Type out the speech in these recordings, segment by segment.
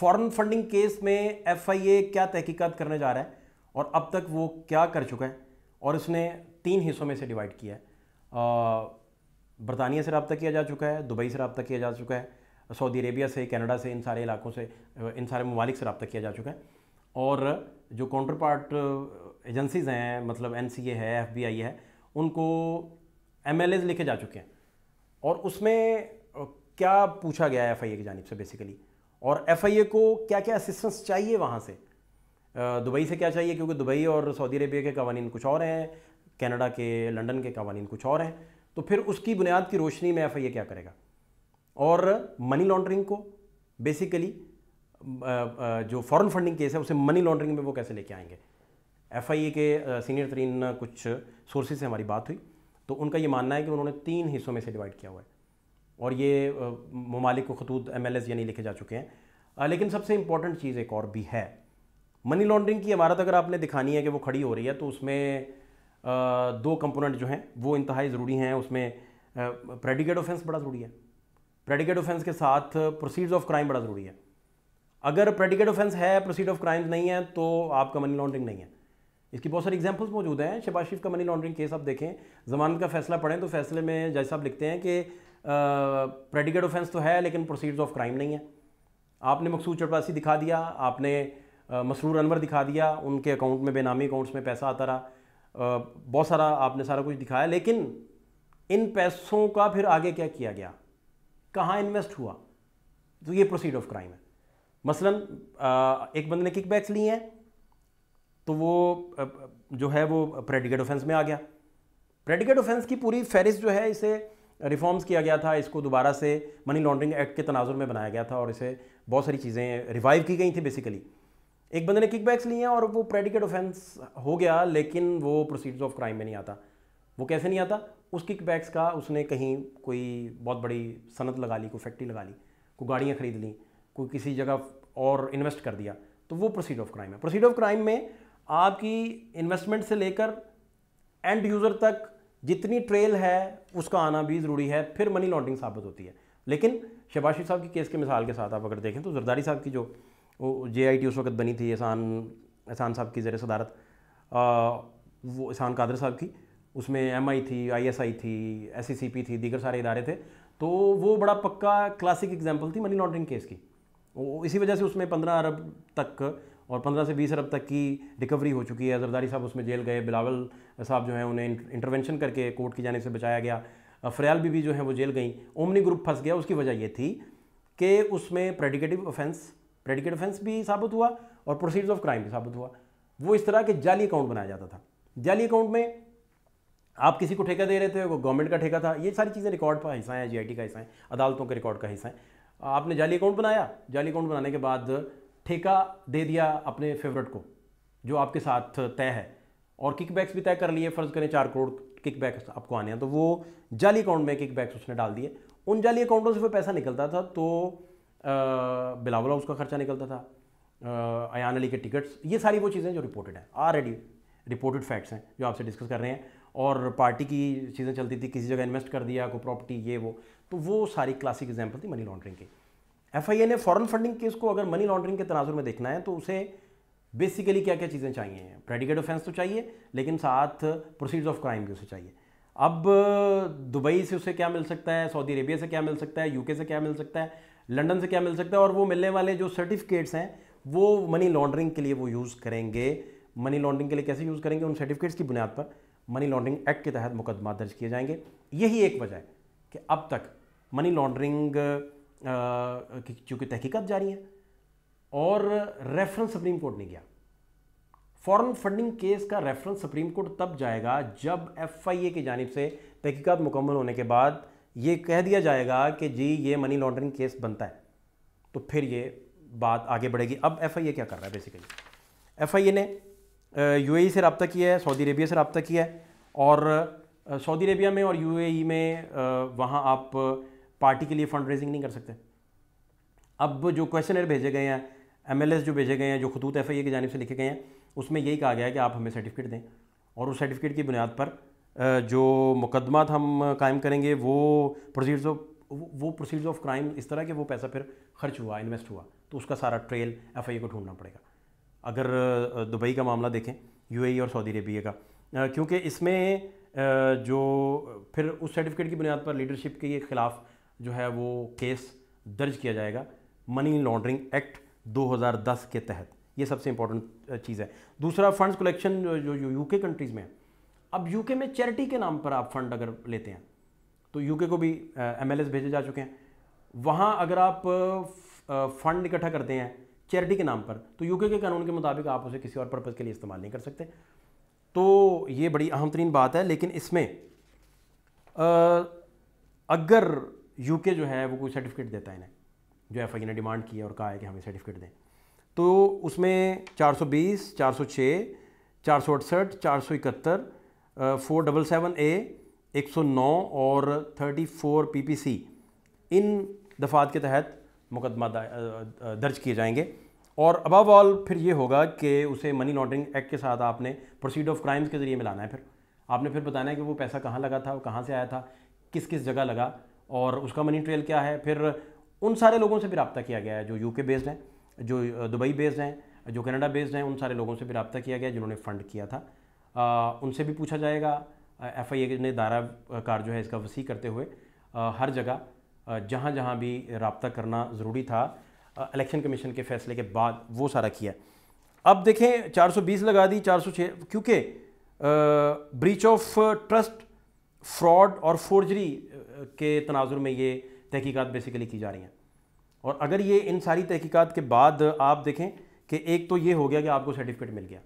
Foreign funding case में FIA क्या तहकीकात करने जा रहा है और अब तक वो क्या कर चुका है, और उसने 3 हिस्सों में से डिवाइड किया है। बरतानिया से रब्ता किया जा चुका है, दुबई से रब्ता किया जा चुका है, सऊदी अरेबिया से, कनाडा से, इन सारे इलाकों से, इन सारे ममालिक से रब्ता किया जा चुका है। और जो काउंटर पार्ट एजेंसीज़ हैं, मतलब एनसीए है, एफबीआई है, उनको एमएलएज लिखे जा चुके हैं। और उसमें क्या पूछा गया है एफआईए की जानिब से बेसिकली, और एफआईए को क्या क्या असिस्टेंस चाहिए वहाँ से, दुबई से क्या चाहिए, क्योंकि दुबई और सऊदी अरेबिया के कवानीन कुछ और हैं, कनाडा के, लंदन के कवानीन कुछ और हैं। तो फिर उसकी बुनियाद की रोशनी में एफआईए क्या करेगा, और मनी लॉन्ड्रिंग को बेसिकली जो फॉरेन फंडिंग केस है उसे मनी लॉन्ड्रिंग में वो कैसे लेके आएंगे। एफआईए के सीनियर तरीन कुछ सोर्सेज से हमारी बात हुई तो उनका ये मानना है कि उन्होंने 3 हिस्सों में से डिवाइड किया हुआ है, और ये ममालिक को खतूत एमएलएस यानी लिखे जा चुके हैं। लेकिन सबसे इंपॉर्टेंट चीज़ एक और भी है, मनी लॉन्ड्रिंग की इमारत अगर आपने दिखानी है कि वो खड़ी हो रही है, तो उसमें 2 कंपोनेंट जो हैं वो इंतहाई ज़रूरी हैं। उसमें प्रेडिकेट ऑफेंस बड़ा ज़रूरी है, प्रेडिकेट ऑफेंस के साथ प्रोसीड्स ऑफ क्राइम बड़ा ज़रूरी है। अगर प्रेडिकेट ऑफेंस है, प्रोसीड ऑफ क्राइम्स नहीं है, तो आपका मनी लॉन्ड्रिंग नहीं है। इसकी बहुत सारी एग्जांपल्स मौजूद हैं। शहबाज शरीफ का मनी लॉन्ड्रिंग केस आप देखें, ज़मानत का फैसला पढ़ें तो फैसले में जज साहब लिखते हैं कि प्रेडिकेट ऑफेंस तो है लेकिन प्रोसीड्स ऑफ क्राइम नहीं है। आपने मकसूद चपरासी दिखा दिया, आपने मसरूर अनवर दिखा दिया, उनके अकाउंट में बेनामी अकाउंट्स में पैसा आता रहा, बहुत सारा आपने सारा कुछ दिखाया, लेकिन इन पैसों का फिर आगे क्या किया गया, कहाँ इन्वेस्ट हुआ, तो ये प्रोसीड ऑफ क्राइम है। मसलन एक बंदे ने किकबैक्स लिए हैं तो वो जो है वो प्रेडिकेट ऑफेंस में आ गया। प्रेडिकेट ऑफेंस की पूरी फहरिस्त जो है, इसे रिफॉर्म्स किया गया था, इसको दोबारा से मनी लॉन्ड्रिंग एक्ट के तनाजुर में बनाया गया था और इसे बहुत सारी चीज़ें रिवाइव की गई थी। बेसिकली एक बंदे ने किकबैक्स लिए हैं और वो प्रेडिकेट ऑफेंस हो गया, लेकिन वो प्रोसीड्स ऑफ क्राइम में नहीं आता। वो कैसे नहीं आता? उस किकबैक्स का उसने कहीं कोई बहुत बड़ी सनत लगा ली, कोई फैक्ट्री लगा ली, कोई गाड़ियाँ खरीद ली, कोई किसी जगह और इन्वेस्ट कर दिया, तो वो प्रोसीड ऑफ क्राइम है। प्रोसीड ऑफ क्राइम में आपकी इन्वेस्टमेंट से लेकर एंड यूज़र तक जितनी ट्रेल है उसका आना भी ज़रूरी है, फिर मनी लॉन्ड्रिंग साबित होती है। लेकिन शहबाज शरीफ साहब की केस के मिसाल के साथ आप अगर देखें तो जरदारी साहब की जो JIT उस वक्त बनी थी, एहसान साहब की ज़ेर सदारत, वो एहसान कादर साहब की, उसमें MI थी, ISI थी, SECP थी, दीगर सारे इदारे थे, तो वो बड़ा पक्का क्लासिक एग्जाम्पल थी मनी लॉन्ड्रिंग केस की। इसी वजह से उसमें 15 अरब तक और 15 से 20 अरब तक की रिकवरी हो चुकी है। जरदारी साहब उसमें जेल गए, बिलावल साहब जो हैं उन्हें इंटरवेंशन करके कोर्ट की जानिब से बचाया गया, फरियाल बीबी जो हैं वो जेल गई, ओमनी ग्रुप फंस गया। उसकी वजह ये थी कि उसमें प्रेडिकेट ऑफेंस भी साबित हुआ और प्रोसीड्स ऑफ क्राइम भी साबित हुआ। वो इस तरह के जाली अकाउंट बनाया जाता था। जाली अकाउंट में आप किसी को ठेका दे रहे थे, वो गवर्नमेंट का ठेका था, ये सारी चीज़ें रिकॉर्ड का हिस्सा हैं, JIT का हिस्सा है, अदालतों के रिकॉर्ड का हिस्सा है। आपने जाली अकाउंट बनाया, जाली अकाउंट बनाने के बाद ठेका दे दिया अपने फेवरेट को जो आपके साथ तय है, और किकबैक्स भी तय कर लिए। फ़र्ज़ करें 4 करोड़ किकबैक्स आपको आने हैं, तो वो जाली अकाउंट में किकबैक्स उसने डाल दिए। उन जाली अकाउंटों से वो पैसा निकलता था, तो बिलावल उसका खर्चा निकलता था, अयान अली के टिकट्स, ये सारी वो चीज़ें जो रिपोर्टेड हैं, ऑलरेडी रिपोर्टेड फैक्ट्स हैं जो आपसे डिस्कस कर रहे हैं। और पार्टी की चीज़ें चलती थी, किसी जगह इन्वेस्ट कर दिया, कोई प्रॉपर्टी, ये वो, तो वो सारी क्लासिक एग्जाम्पल थी मनी लॉन्ड्रिंग की। FIA ने फॉरेन फंडिंग केस को अगर मनी लॉन्ड्रिंग के तनाजुर में देखना है तो उसे बेसिकली क्या क्या चीज़ें चाहिए। प्रेडिकेट ऑफेंस तो चाहिए, लेकिन साथ प्रोसीड्स ऑफ क्राइम भी उसे चाहिए। अब दुबई से उसे क्या मिल सकता है, सऊदी अरेबिया से क्या मिल सकता है, UK से क्या मिल सकता है, लंदन से क्या मिल सकता है, और वो मिलने वाले जो सर्टिफिकेट्स हैं वो मनी लॉन्ड्रिंग के लिए वो यूज़ करेंगे। मनी लॉन्ड्रिंग के लिए कैसे यूज़ करेंगे? उन सर्टिफिकेट्स की बुनियाद पर मनी लॉन्ड्रिंग एक्ट के तहत मुकदमा दर्ज किए जाएंगे। यही एक वजह है कि अब तक मनी लॉन्ड्रिंग चूँकि तहकीकात जारी है और रेफरेंस सुप्रीम कोर्ट नहीं गया। फॉरेन फंडिंग केस का रेफरेंस सुप्रीम कोर्ट तब जाएगा जब FIA की जानिब से तहकीकात मुकम्मल होने के बाद ये कह दिया जाएगा कि जी ये मनी लॉन्ड्रिंग केस बनता है, तो फिर ये बात आगे बढ़ेगी। अब FIA क्या कर रहा है? बेसिकली FIA ने UAE से रब्ता किया है, सऊदी अरेबिया से रब्ता किया है, और सऊदी अरेबिया में और UAE में वहाँ आप पार्टी के लिए फंड रेजिंग नहीं कर सकते। अब जो क्वेश्चनर भेजे गए हैं, MLS जो भेजे गए हैं, जो खतूत FIA की जानिब से लिखे गए हैं, उसमें यही कहा गया है कि आप हमें सर्टिफिकेट दें, और उस सर्टिफिकेट की बुनियाद पर जो मुकदमात हम कायम करेंगे वो प्रोसीड्स ऑफ क्राइम इस तरह के वो पैसा फिर खर्च हुआ, इन्वेस्ट हुआ, तो उसका सारा ट्रेल FIA को ढूंढना पड़ेगा। अगर दुबई का मामला देखें, UAE और सऊदी अरेबिया का, क्योंकि इसमें जो फिर उस सर्टिफिकेट की बुनियाद पर लीडरशिप के ख़िलाफ़ जो है वो केस दर्ज किया जाएगा मनी लॉन्ड्रिंग एक्ट 2010 के तहत। ये सबसे इंपॉर्टेंट चीज़ है। दूसरा, फंड्स कलेक्शन जो यूके कंट्रीज़ में है। अब यूके में चैरिटी के नाम पर आप फंड अगर लेते हैं तो यूके को भी MLS भेजे जा चुके हैं। वहाँ अगर आप फंड इकट्ठा करते हैं चैरिटी के नाम पर तो यूके के कानून के मुताबिक आप उसे किसी और पर्पज़ के लिए इस्तेमाल नहीं कर सकते। तो ये बड़ी अहम तरीन बात है। लेकिन इसमें अगर यूके जो है वो कोई सर्टिफिकेट देता है इन्हें, जो FIA ने डिमांड की है और कहा है कि हमें सर्टिफिकेट दें, तो उसमें 420, 406, 468, 471, 477A, 109 और 34 PPC इन दफ़ात के तहत मुकदमा दर्ज किए जाएंगे। और अबव ऑल फिर ये होगा कि उसे मनी लॉन्ड्रिंग एक्ट के साथ आपने प्रोसीड ऑफ क्राइम्स के ज़रिए मिलाना है। फिर आपने फिर बताना है कि वो पैसा कहाँ लगा था, वो कहाँ से आया था, किस किस जगह लगा और उसका मनी ट्रेल क्या है। फिर उन सारे लोगों से भी रब्ता किया गया है जो UK बेस्ड हैं, जो दुबई बेस्ड हैं, जो कनाडा बेस्ड हैं, उन सारे लोगों से भी रब्ता किया गया जिन्होंने फ़ंड किया था। उनसे भी पूछा जाएगा। FIA ने दायरा कार जो है इसका वसी करते हुए हर जगह जहाँ जहाँ भी रब्ता करना ज़रूरी था इलेक्शन कमीशन के फ़ैसले के बाद वो सारा किया। अब देखें 420 लगा दी, 406, क्योंकि ब्रीच ऑफ ट्रस्ट, फ्रॉड और फोर्जरी के तनाजुर में ये तहकीकात बेसिकली की जा रही हैं। और अगर ये इन सारी तहकीकात के बाद आप देखें कि एक तो ये हो गया कि आपको सर्टिफिकेट मिल गया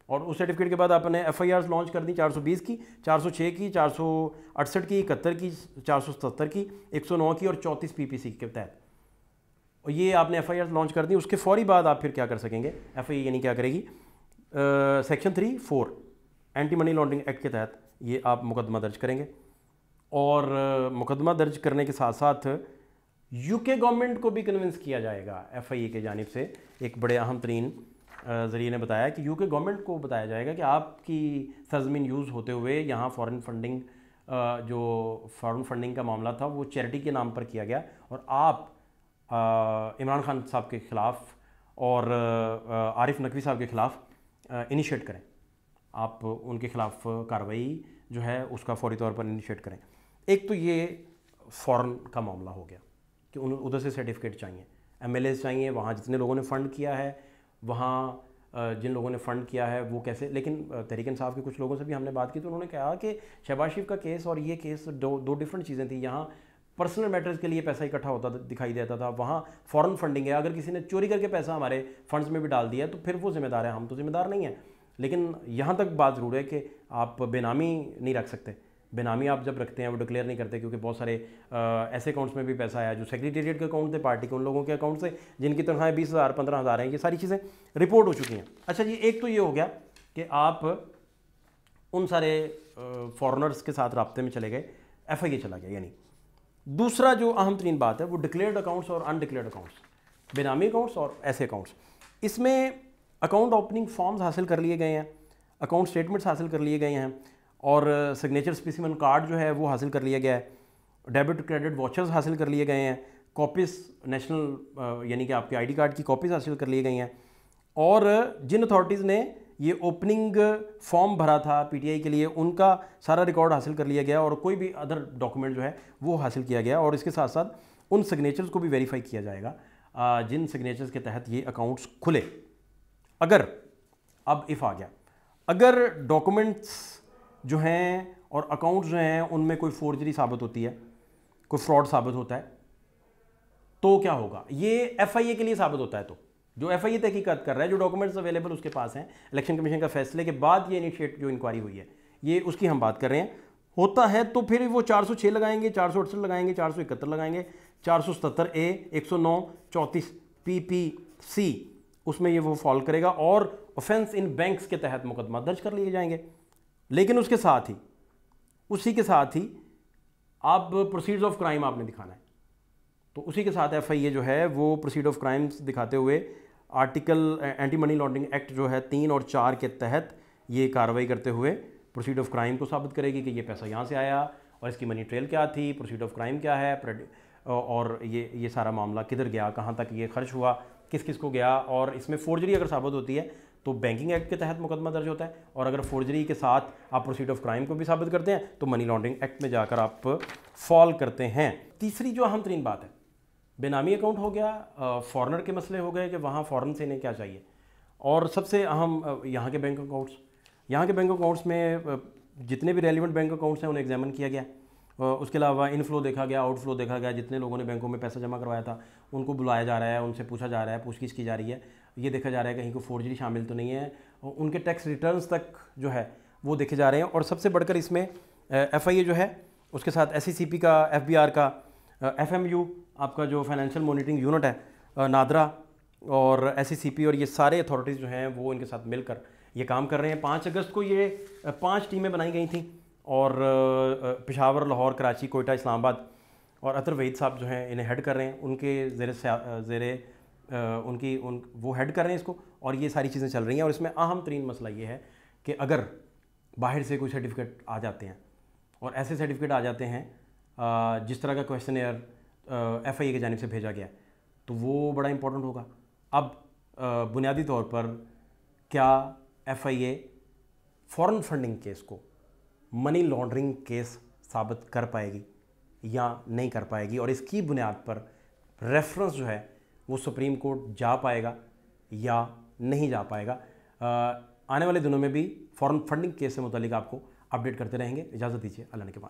और उस सर्टिफिकेट के बाद आपने FIRs लॉन्च कर दी 420 की, 406 की, 468 की, 71 की, 477 की, 109 की और 34 PPC के तहत। और ये आपने FIRs लॉन्च कर दी। उसके फौरी बाद आप फिर क्या कर सकेंगे, FIA यानी क्या करेगी, section 3(4) anti money laundering act के तहत ये आप मुकदमा दर्ज करेंगे। और मुकदमा दर्ज करने के साथ साथ UK गवर्नमेंट को भी कन्विंस किया जाएगा FIA के जानिब से। एक बड़े अहम तरीन ज़रिए ने बताया कि UK गवर्नमेंट को बताया जाएगा कि आपकी सरजमीन यूज़ होते हुए यहाँ फॉरेन फंडिंग, जो फॉरेन फंडिंग का मामला था वो चैरिटी के नाम पर किया गया और आप इमरान खान साहब के ख़िलाफ़ और आरिफ नकवी साहब के ख़िलाफ़ इनिशिएट करें। आप उनके ख़िलाफ़ कार्रवाई जो है उसका फौरी तौर पर इनिशिएट करें। एक तो ये फ़ौरन का मामला हो गया कि उधर से सर्टिफिकेट चाहिए, MLS चाहिए, वहाँ जितने लोगों ने फ़ंड किया है, वहाँ जिन लोगों ने फ़ंड किया है वो कैसे। लेकिन तहरीक इंसाफ के कुछ लोगों से भी हमने बात की तो उन्होंने कहा कि शहबाज शरीफ का केस और ये केस दो डिफरेंट चीज़ें थी। यहाँ पर्सनल मैटर्स के लिए पैसा इकट्ठा होता दिखाई देता था, वहाँ फॉरेन फंडिंग है। अगर किसी ने चोरी करके पैसा हमारे फंड्स में भी डाल दिया तो फिर वो जिम्मेदार है, हम तो जिम्मेदार नहीं हैं। लेकिन यहाँ तक बात ज़रूर है कि आप बेनामी नहीं रख सकते। बेनामी आप जब रखते हैं वो डिक्लेयर नहीं करते, क्योंकि बहुत सारे ऐसे अकाउंट्स में भी पैसा आया जो सेक्रेटेरिएट के अकाउंट थे, पार्टी के उन लोगों के अकाउंट से जिनकी तनख्वाहें 20,000 15,000 हैं। ये सारी चीज़ें रिपोर्ट हो चुकी हैं। अच्छा जी, एक तो ये हो गया कि आप उन सारे फॉरेनर्स के साथ रब्ते में चले गए, FIA चला गया। यानी दूसरा जो अहम तरीन बात है वो डिक्लेयर्ड अकाउंट्स और अनडिक्लेयर्ड अकाउंट्स, बेनामी अकाउंट्स और ऐसे अकाउंट्स। इसमें अकाउंट ओपनिंग फॉर्म्स हासिल कर लिए गए हैं, अकाउंट स्टेटमेंट्स हासिल कर लिए गए हैं और सिग्नेचर स्पेसिमेन कार्ड जो है वो हासिल कर लिया गया है, डेबिट क्रेडिट वॉचर्स हासिल कर लिए गए हैं, कॉपीज़ नेशनल यानी कि आपके ID कार्ड की कॉपीज़ हासिल कर लिए गई हैं। और जिन अथॉरिटीज़ ने ये ओपनिंग फॉर्म भरा था PTI के लिए उनका सारा रिकॉर्ड हासिल कर लिया गया और कोई भी अदर डॉक्यूमेंट जो है वो हासिल किया गया। और इसके साथ साथ उन सिग्नेचर्स को भी वेरीफाई किया जाएगा जिन सिग्नेचर्स के तहत ये अकाउंट्स खुले। अगर अब इफ़ आ गया, अगर डॉक्यूमेंट्स जो हैं और अकाउंट्स जो हैं उनमें कोई फोर्जरी साबित होती है, कोई फ्रॉड साबित होता है, तो क्या होगा। ये FIA के लिए साबित होता है तो जो FIA तहकीकात कर रहा है, जो डॉक्यूमेंट्स अवेलेबल उसके पास हैं, इलेक्शन कमीशन का फैसले के बाद ये इनिशिएट जो इंक्वायरी हुई है ये उसकी हम बात कर रहे हैं, होता है तो फिर वो 406 लगाएंगे, 468 लगाएंगे, 471 लगाएंगे, 477A, 109, 34 PPC उसमें ये वो फॉल करेगा और ऑफेंस इन बैंक्स के तहत मुकदमा दर्ज कर लिए जाएंगे। लेकिन उसके साथ ही उसी के साथ ही आप प्रोसीड्स ऑफ क्राइम आपने दिखाना है, तो उसी के साथ FIA जो है वो प्रोसीड ऑफ क्राइम्स दिखाते हुए article anti money laundering act जो है 3 और 4 के तहत ये कार्रवाई करते हुए प्रोसीड ऑफ क्राइम को साबित करेगी कि ये पैसा यहाँ से आया और इसकी मनी ट्रेल क्या थी, प्रोसीड ऑफ क्राइम क्या है और ये सारा मामला किधर गया, कहाँ तक ये खर्च हुआ, किस किस को गया, और इसमें फोर्जरी अगर साबित होती है तो बैंकिंग एक्ट के तहत मुकदमा दर्ज होता है, और अगर फोर्जरी के साथ आप प्रोसीड ऑफ क्राइम को भी साबित करते हैं तो मनी लॉन्ड्रिंग एक्ट में जाकर आप फॉल करते हैं। तीसरी जो अहम तरीन बात है, बेनामी अकाउंट हो गया, फॉरेनर के मसले हो गए कि वहाँ फ़ॉरन से इन्हें क्या चाहिए, और सबसे अहम यहाँ के बैंक अकाउंट्स। यहाँ के बैंक अकाउंट्स में जितने भी रेलिवेंट बैंक अकाउंट्स हैं उन्हें एग्जामिन किया गया। उसके अलावा इनफ्लो देखा गया, आउटफ्लो देखा गया, जितने लोगों ने बैंकों में पैसा जमा करवाया था उनको बुलाया जा रहा है, उनसे पूछा जा रहा है, पूछगिछ की जा रही है, ये देखा जा रहा है कहीं को फोर्जरी शामिल तो नहीं है, उनके टैक्स रिटर्न्स तक जो है वो देखे जा रहे हैं। और सबसे बढ़कर इसमें FIA जो है, उसके साथ SECP का, FBR का, FMU आपका जो फाइनेंशियल मॉनिटरिंग यूनिट है, नादरा और SECP, और ये सारे अथॉरिटीज़ जो हैं वो इनके साथ मिलकर ये काम कर रहे हैं। 5 अगस्त को ये 5 टीमें बनाई गई थी, और पेशावर, लाहौर, कराची, कोयटा, इस्लामाबाद, और अतर वहीद साहब जो हैं इन्हें हेड कर रहे हैं, उनके वो हेड कर रहे हैं इसको, और ये सारी चीज़ें चल रही हैं। और इसमें अहम तरीन मसला ये है कि अगर बाहर से कोई सर्टिफिकेट आ जाते हैं, और ऐसे सर्टिफिकेट आ जाते हैं जिस तरह का क्वेश्चनेयर FIA की जानिब से भेजा गया, तो वो बड़ा इंपॉर्टेंट होगा। अब बुनियादी तौर पर क्या FIA फॉरेन फंडिंग केस को मनी लॉन्ड्रिंग केस साबित कर पाएगी या नहीं कर पाएगी, और इसकी बुनियाद पर रेफरेंस जो है वो सुप्रीम कोर्ट जा पाएगा या नहीं जा पाएगा। आने वाले दिनों में भी फॉरेन फंडिंग केस से मुतालिक आपको अपडेट करते रहेंगे। इजाज़त दीजिए, अल्लाह ने के बाद।